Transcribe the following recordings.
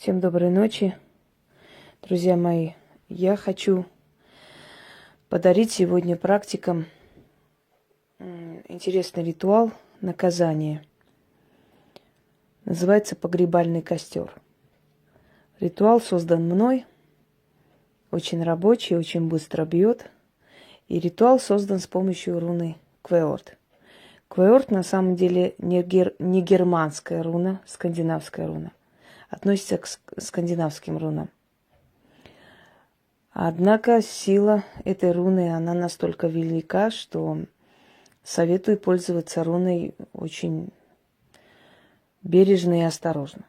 Всем доброй ночи, друзья мои. Я хочу подарить сегодня практикам интересный ритуал наказания. Называется «Погребальный костер». Ритуал создан мной, очень рабочий, очень быстро бьет. И ритуал создан с помощью руны Квеорт. Квеорт на самом деле не германская руна, скандинавская руна. Относится к скандинавским рунам. Однако сила этой руны, она настолько велика, что советую пользоваться руной очень бережно и осторожно.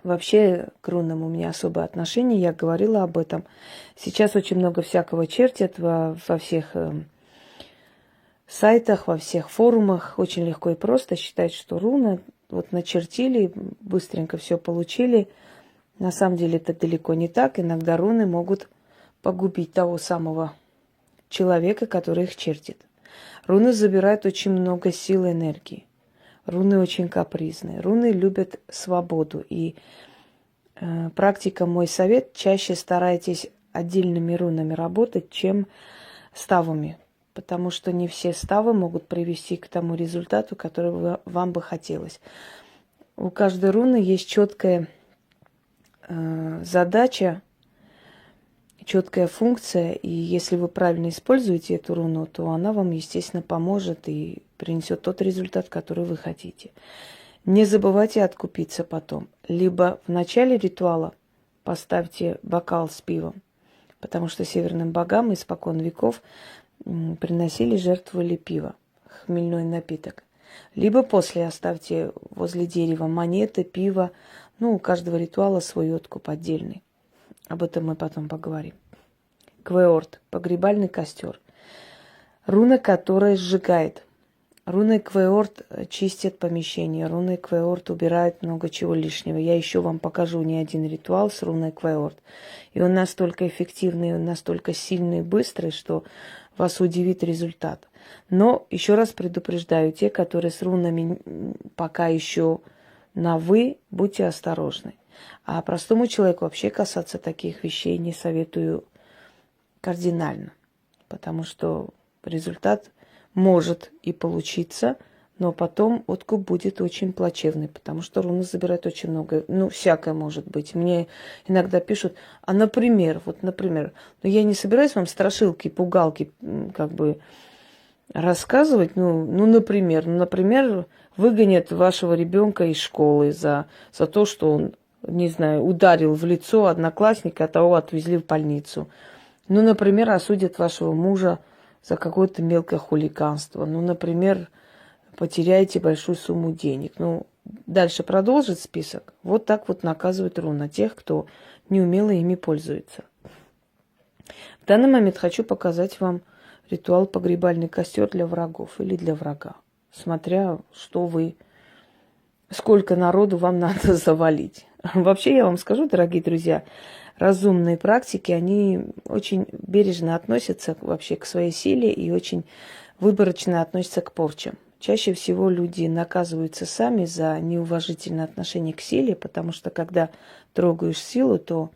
Вообще к рунам у меня особое отношение, я говорила об этом. Сейчас очень много всякого чертят во всех сайтах, во всех форумах. Очень легко и просто считать, что руна вот начертили, быстренько все получили. На самом деле это далеко не так. Иногда руны могут погубить того самого человека, который их чертит. Руны забирают очень много сил и энергии. Руны очень капризные. Руны любят свободу. И практика, мой совет, чаще старайтесь отдельными рунами работать, чем ставами. Потому что не все ставы могут привести к тому результату, который вам бы хотелось. У каждой руны есть четкая задача, четкая функция, и если вы правильно используете эту руну, то она вам, естественно, поможет и принесет тот результат, который вы хотите. Не забывайте откупиться потом. Либо в начале ритуала поставьте бокал с пивом, потому что северным богам испокон веков приносили, жертвовали пиво, хмельной напиток. Либо после оставьте возле дерева монеты, пиво. У каждого ритуала свой откуп отдельный. Об этом мы потом поговорим. Квеорт, погребальный костер. Руна, которая сжигает. Руной Квеорт чистит помещение. Руной Квеорт убирает много чего лишнего. Я еще вам покажу не один ритуал с руной Квеорт. И он настолько эффективный, он настолько сильный и быстрый, что вас удивит результат. Но еще раз предупреждаю, те, которые с рунами пока еще на «вы», будьте осторожны. А простому человеку вообще касаться таких вещей не советую кардинально, потому что результат может и получиться, но потом откуп будет очень плачевный, потому что руна забирает очень много. Всякое может быть. Мне иногда пишут, например, но я не собираюсь вам страшилки, пугалки рассказывать, например, выгонят вашего ребенка из школы за то, что он, не знаю, ударил в лицо одноклассника, а того отвезли в больницу. Например, осудят вашего мужа за какое-то мелкое хулиганство. Например, потеряете большую сумму денег. Дальше продолжит список. Вот так вот наказывает руна тех, кто неумело ими пользуется. В данный момент хочу показать вам ритуал погребальный костер для врагов или для врага. Смотря, сколько народу вам надо завалить. Вообще, я вам скажу, дорогие друзья, разумные практики, они очень бережно относятся вообще к своей силе и очень выборочно относятся к порчам. Чаще всего люди наказываются сами за неуважительное отношение к силе, потому что когда трогаешь силу, то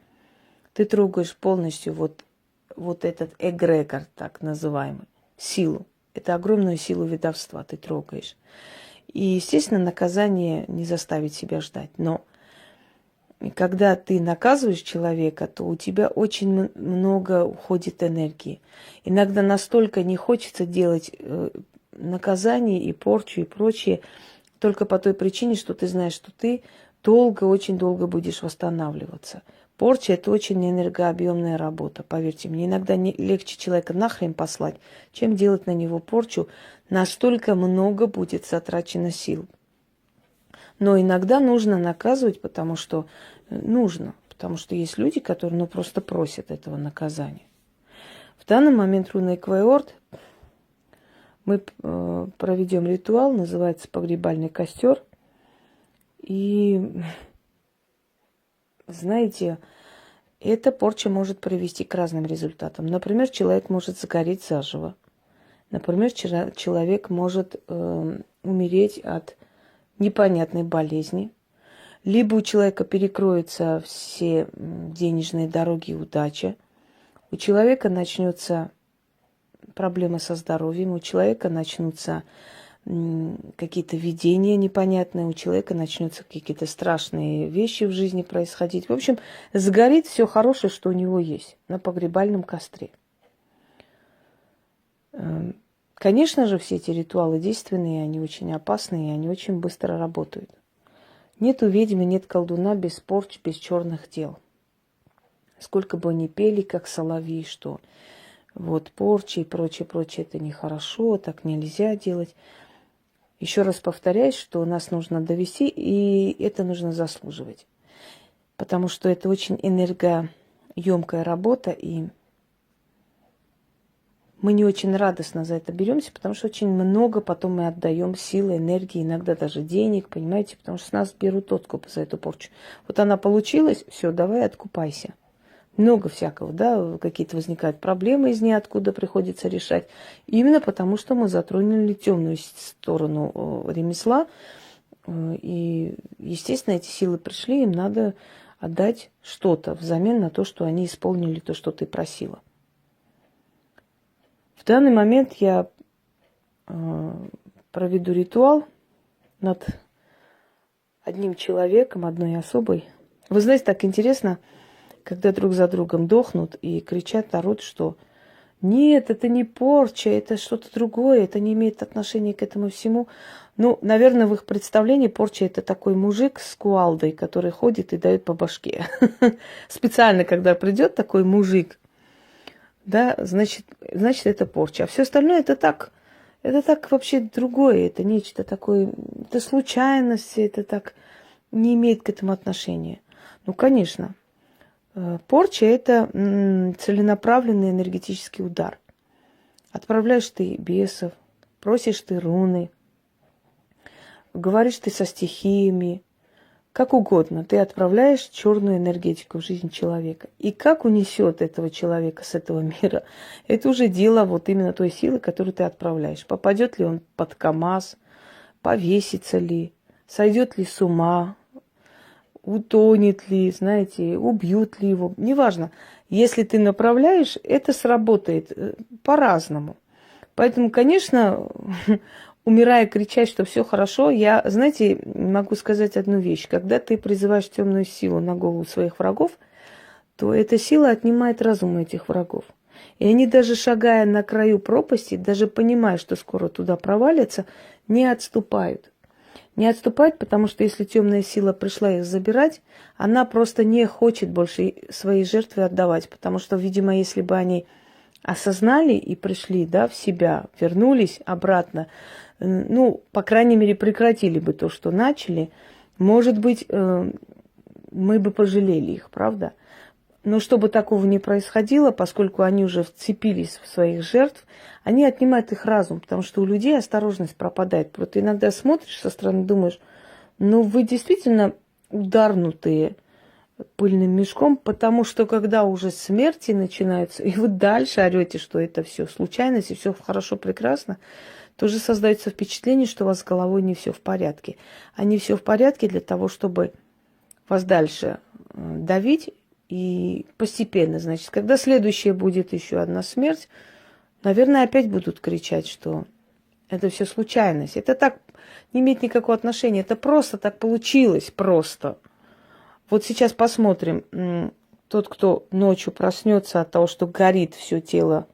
ты трогаешь полностью вот этот эгрегор, так называемый, силу. Это огромную силу ведовства ты трогаешь. И, естественно, наказание не заставит себя ждать. Но когда ты наказываешь человека, то у тебя очень много уходит энергии. Иногда настолько не хочется делать наказание и порчу и прочее, только по той причине, что ты знаешь, что ты очень долго будешь восстанавливаться. Порча – это очень энергообъемная работа, поверьте мне. Иногда легче человека нахрен послать, чем делать на него порчу. Настолько много будет затрачено сил. Но иногда нужно наказывать, потому что есть люди, которые просто просят этого наказания. В данный момент руной Квеорт мы проведем ритуал, называется «Погребальный костер». И, знаете, эта порча может привести к разным результатам. Например, человек может загореть заживо. Например, человек может умереть от непонятной болезни. Либо у человека перекроются все денежные дороги и удача, у человека начнется проблемы со здоровьем, у человека начнутся какие-то видения непонятные, у человека начнутся какие-то страшные вещи в жизни происходить. В общем, сгорит все хорошее, что у него есть на погребальном костре. Конечно же, все эти ритуалы действенные, они очень опасные, и они очень быстро работают. Нету ведьмы, нет колдуна без порч, без черных дел. Сколько бы ни пели, как соловьи, что вот порчи и прочее, прочее, это нехорошо, так нельзя делать. Еще раз повторяю, что нас нужно довести, и это нужно заслуживать. Потому что это очень энергоемкая работа, и мы не очень радостно за это беремся, потому что очень много потом мы отдаем силы, энергии, иногда даже денег, понимаете, потому что с нас берут откуп за эту порчу. Вот она получилась, все, давай откупайся. Много всякого, да, какие-то возникают проблемы из ниоткуда, приходится решать. Именно потому, что мы затронули темную сторону ремесла. И, естественно, эти силы пришли, им надо отдать что-то взамен на то, что они исполнили то, что ты просила. В данный момент я проведу ритуал над одним человеком, одной особой. Вы знаете, так интересно, когда друг за другом дохнут и кричат, орут, что нет, это не порча, это что-то другое, это не имеет отношения к этому всему. Ну, наверное, в их представлении порча – это такой мужик с кувалдой, который ходит и дает по башке. Специально, когда придет такой мужик, да, значит, это порча. А все остальное это так вообще другое, это нечто такое, это случайность, это так не имеет к этому отношения. Ну, конечно. Порча – это целенаправленный энергетический удар. Отправляешь ты бесов, просишь ты руны, говоришь ты со стихиями, как угодно. Ты отправляешь черную энергетику в жизнь человека. И как унесет этого человека с этого мира, это уже дело вот именно той силы, которую ты отправляешь. Попадет ли он под КамАЗ, повесится ли, сойдет ли с ума, утонет ли, знаете, убьют ли его, неважно. Если ты направляешь, это сработает по-разному. Поэтому, конечно, умирая, кричать, что все хорошо, я, знаете, могу сказать одну вещь. Когда ты призываешь темную силу на голову своих врагов, то эта сила отнимает разум этих врагов. И они даже шагая на краю пропасти, даже понимая, что скоро туда провалятся, не отступают. Не отступает, потому что если темная сила пришла их забирать, она просто не хочет больше свои жертвы отдавать. Потому что, видимо, если бы они осознали и пришли, да, в себя, вернулись обратно, ну, по крайней мере, прекратили бы то, что начали, может быть, мы бы пожалели их, правда? Но чтобы такого не происходило, поскольку они уже вцепились в своих жертв, они отнимают их разум, потому что у людей осторожность пропадает. Вот иногда смотришь со стороны, думаешь, ну вы действительно ударнутые пыльным мешком, потому что когда уже смерти начинаются, и вы дальше орете, что это все случайность, и все хорошо, прекрасно, то уже создается впечатление, что у вас с головой не все в порядке. А не все в порядке для того, чтобы вас дальше давить. И постепенно, значит, когда следующая будет еще одна смерть, наверное, опять будут кричать, что это все случайность. Это так не имеет никакого отношения. Это просто так получилось, просто. Вот сейчас посмотрим. Тот, кто ночью проснется от того, что горит все тело,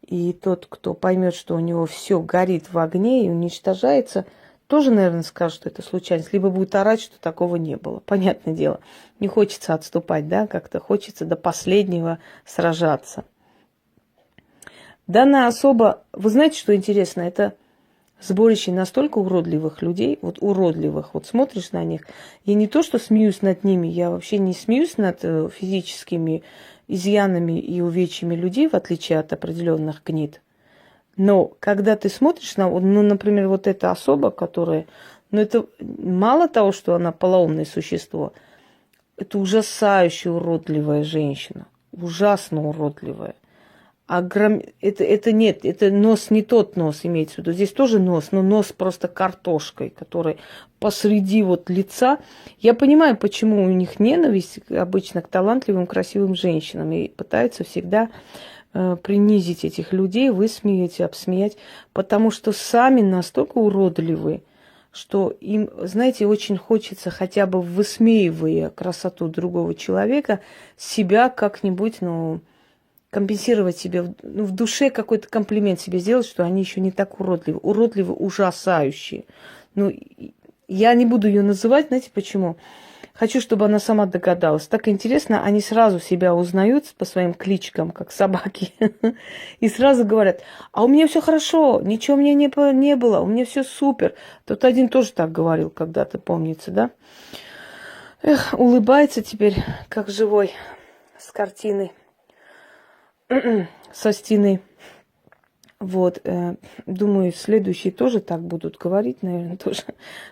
и тот, кто поймет, что у него все горит в огне и уничтожается, тоже, наверное, скажет, что это случайность. Либо будет орать, что такого не было. Понятное дело. Не хочется отступать, да, как-то хочется до последнего сражаться. Данная особа, вы знаете, что интересно, это сборище настолько уродливых людей, вот уродливых, вот смотришь на них, я не то, что смеюсь над ними, я вообще не смеюсь над физическими изъянами и увечьями людей, в отличие от определенных гнид. Но когда ты смотришь на, ну, например, вот эта особа, которая, ну, это мало того, что она полоумное существо, это ужасающе уродливая женщина, ужасно уродливая. Это нет, это нос не тот нос имеется в виду. Здесь тоже нос, но нос просто картошкой, который посреди вот лица. Я понимаю, почему у них ненависть обычно к талантливым, красивым женщинам. И пытаются всегда принизить этих людей, высмеять, обсмеять. Потому что сами настолько уродливы, что им, знаете, очень хочется хотя бы высмеивая красоту другого человека, себя как-нибудь, компенсировать себе, в душе какой-то комплимент себе сделать, что они еще не так уродливы. Уродливы, ужасающие. Я не буду ее называть, знаете почему? Хочу, чтобы она сама догадалась. Так интересно, они сразу себя узнают по своим кличкам, как собаки, и сразу говорят: а у меня все хорошо, ничего у меня не было, у меня все супер. Тут один тоже так говорил когда-то, помнится, да? Эх, улыбается теперь, как живой, с картины. Со стены. Вот. Думаю, следующие тоже так будут говорить, наверное, тоже,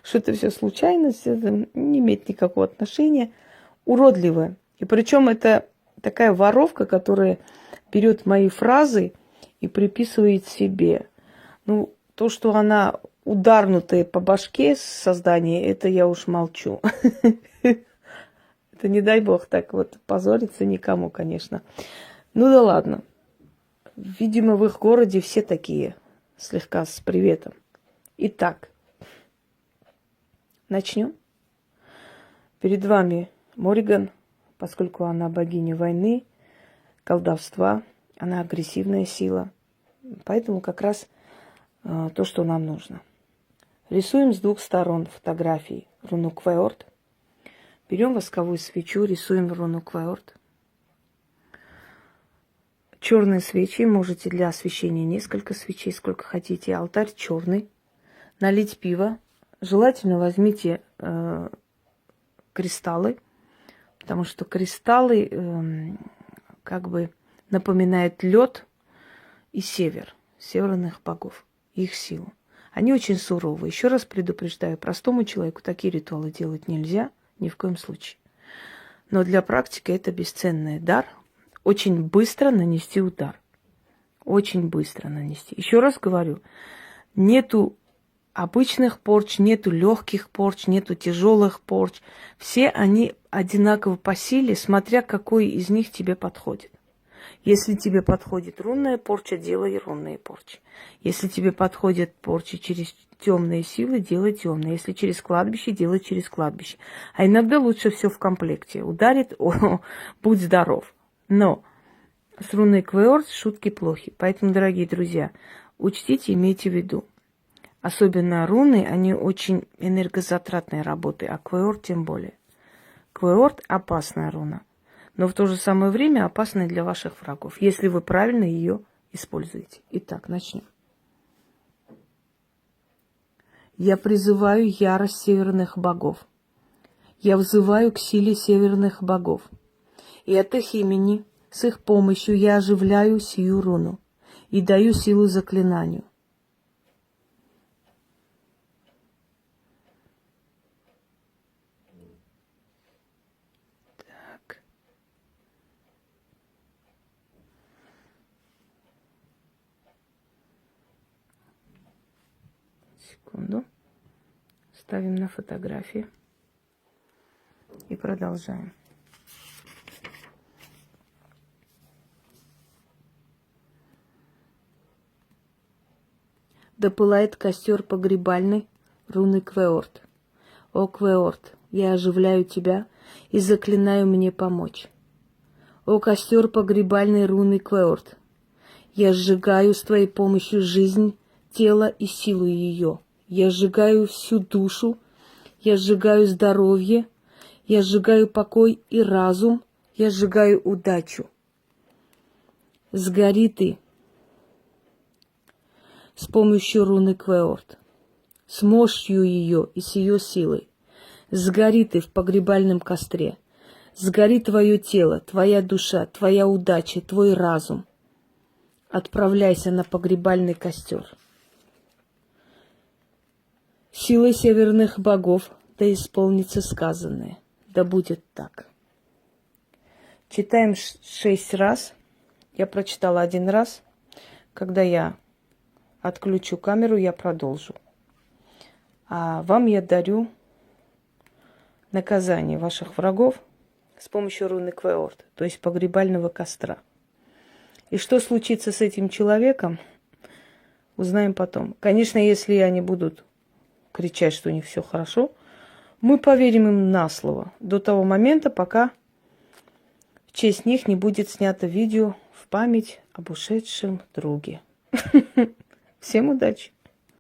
что это все случайность, это не имеет никакого отношения. Уродливая. И причем это такая воровка, которая берет мои фразы и приписывает себе. То, что она ударнутая по башке создание, это я уж молчу. Это не дай бог так вот позориться никому, конечно. Да ладно. Видимо, в их городе все такие, слегка с приветом. Итак, начнем. Перед вами Морриган, поскольку она богиня войны, колдовства, она агрессивная сила. Поэтому как раз то, что нам нужно. Рисуем с двух сторон фотографии руну Квеорт. Берем восковую свечу, рисуем руну Квеорт. Черные свечи, можете для освещения несколько свечей, сколько хотите. Алтарь черный. Налить пиво. Желательно возьмите кристаллы, потому что кристаллы как бы напоминают лед и север, северных богов, их силу. Они очень суровые. Еще раз предупреждаю, простому человеку такие ритуалы делать нельзя, ни в коем случае. Но для практики это бесценный дар. Очень быстро нанести удар. Очень быстро нанести. Еще раз говорю, нету обычных порч, нету легких порч, нету тяжелых порч. Все они одинаково по силе, смотря какой из них тебе подходит. Если тебе подходит рунная порча, делай рунные порчи. Если тебе подходят порчи через темные силы, делай темные. Если через кладбище, делай через кладбище. А иногда лучше все в комплекте. Ударит, будь здоров. Но с руной Квеорт шутки плохи. Поэтому, дорогие друзья, учтите, имейте в виду. Особенно руны, они очень энергозатратные работы, а Квеорт тем более. Квеорт опасная руна, но в то же самое время опасная для ваших врагов, если вы правильно ее используете. Итак, начнем. Я призываю ярость северных богов. Я взываю к силе северных богов. И от их имени, с их помощью я оживляю сию руну и даю силу заклинанию. Так. Секунду. Ставим на фотографии и продолжаем. Да пылает костер погребальный руны Квеорт. О, Квеорт, я оживляю тебя и заклинаю мне помочь. О, костер погребальной руны Квеорт, я сжигаю с твоей помощью жизнь, тело и силу ее. Я сжигаю всю душу, я сжигаю здоровье, я сжигаю покой и разум, я сжигаю удачу. Сгори ты с помощью руны Квеорт, с мощью ее и с ее силой. Сгори ты в погребальном костре. Сгори твое тело, твоя душа, твоя удача, твой разум. Отправляйся на погребальный костер. Силой северных богов да исполнится сказанное. Да будет так. Читаем 6 раз Я прочитала один раз. Когда я отключу камеру, я продолжу. А вам я дарю наказание ваших врагов с помощью руны Квеорт, то есть погребального костра. И что случится с этим человеком, узнаем потом. Конечно, если они будут кричать, что у них все хорошо, мы поверим им на слово до того момента, пока в честь них не будет снято видео в память об ушедшем друге. Всем удачи!